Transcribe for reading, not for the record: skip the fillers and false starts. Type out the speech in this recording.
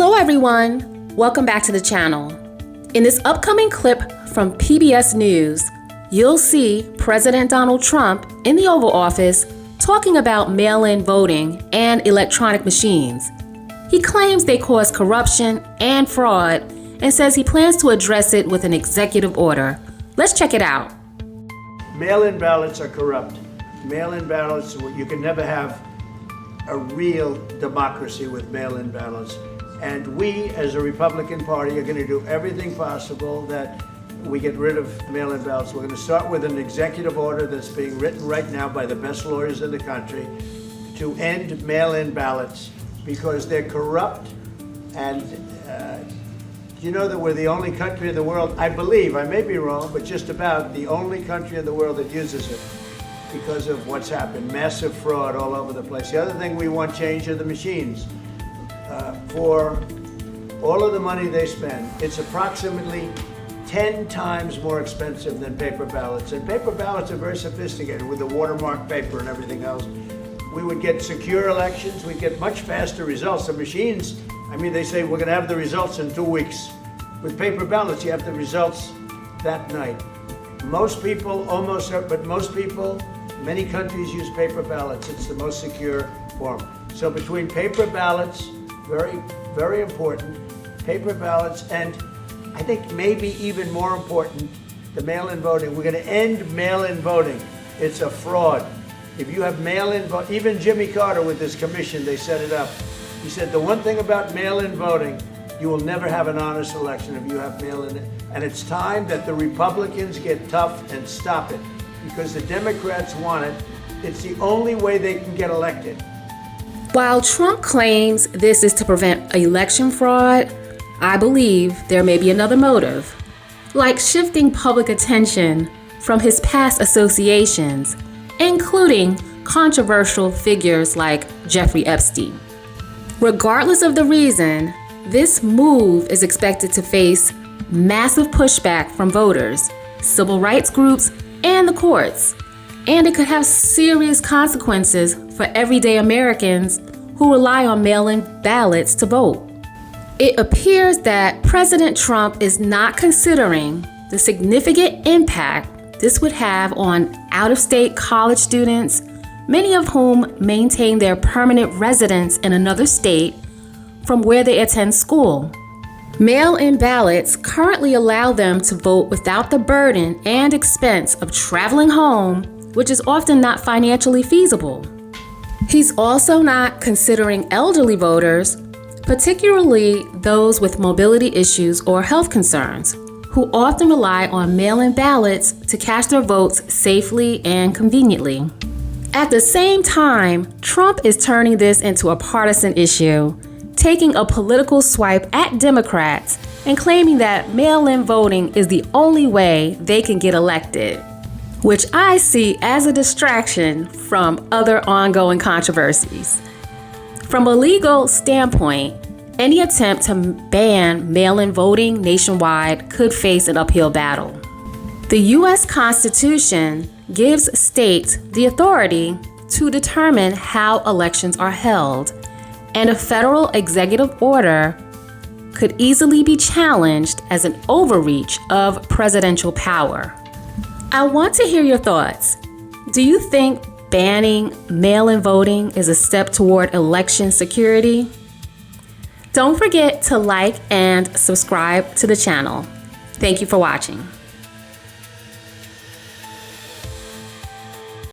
Hello everyone, welcome back to the channel. In this upcoming clip from PBS News, you'll see President Donald Trump in the Oval Office talking about mail-in voting and electronic machines. He claims they cause corruption and fraud and says he plans to address it with an executive order. Let's check it out. Mail-in ballots are corrupt. Mail-in ballots, you can never have a real democracy with mail-in ballots. And we, as a Republican Party, are going to do everything possible that we get rid of mail-in ballots. We're going to start with an executive order that's being written right now by the best lawyers in the country to end mail-in ballots because they're corrupt. And you know that we're the only country in the world, I believe, I may be wrong, but just about the only country in the world that uses it because of what's happened. Massive fraud all over the place. The other thing we want changed are the machines. For all of the money they spend, it's approximately 10 times more expensive than paper ballots. And paper ballots are very sophisticated with the watermark paper and everything else. We would get secure elections, we'd get much faster results. The machines, I mean, they say we're going to have the results in 2 weeks. With paper ballots, you have the results that night. Most people, many countries use paper ballots. It's the most secure form. So between paper ballots, very, very important, paper ballots, and I think maybe even more important, the mail-in voting. We're going to end mail-in voting. It's a fraud. If you have mail-in vote, even Jimmy Carter with this commission, they set it up. He said the one thing about mail-in voting, you will never have an honest election if you have mail-in. And it's time that the Republicans get tough and stop it because the Democrats want it. It's the only way they can get elected. While Trump claims this is to prevent election fraud, I believe there may be another motive, like shifting public attention from his past associations, including controversial figures like Jeffrey Epstein. Regardless of the reason, this move is expected to face massive pushback from voters, civil rights groups, and the courts. And it could have serious consequences for everyday Americans who rely on mail-in ballots to vote. It appears that President Trump is not considering the significant impact this would have on out-of-state college students, many of whom maintain their permanent residence in another state from where they attend school. Mail-in ballots currently allow them to vote without the burden and expense of traveling home, which is often not financially feasible. He's also not considering elderly voters, particularly those with mobility issues or health concerns, who often rely on mail-in ballots to cast their votes safely and conveniently. At the same time, Trump is turning this into a partisan issue, taking a political swipe at Democrats and claiming that mail-in voting is the only way they can get elected, which I see as a distraction from other ongoing controversies. From a legal standpoint, any attempt to ban mail-in voting nationwide could face an uphill battle. The U.S. Constitution gives states the authority to determine how elections are held, and a federal executive order could easily be challenged as an overreach of presidential power. I want to hear your thoughts. Do you think banning mail-in voting is a step toward election security? Don't forget to like and subscribe to the channel. Thank you for watching.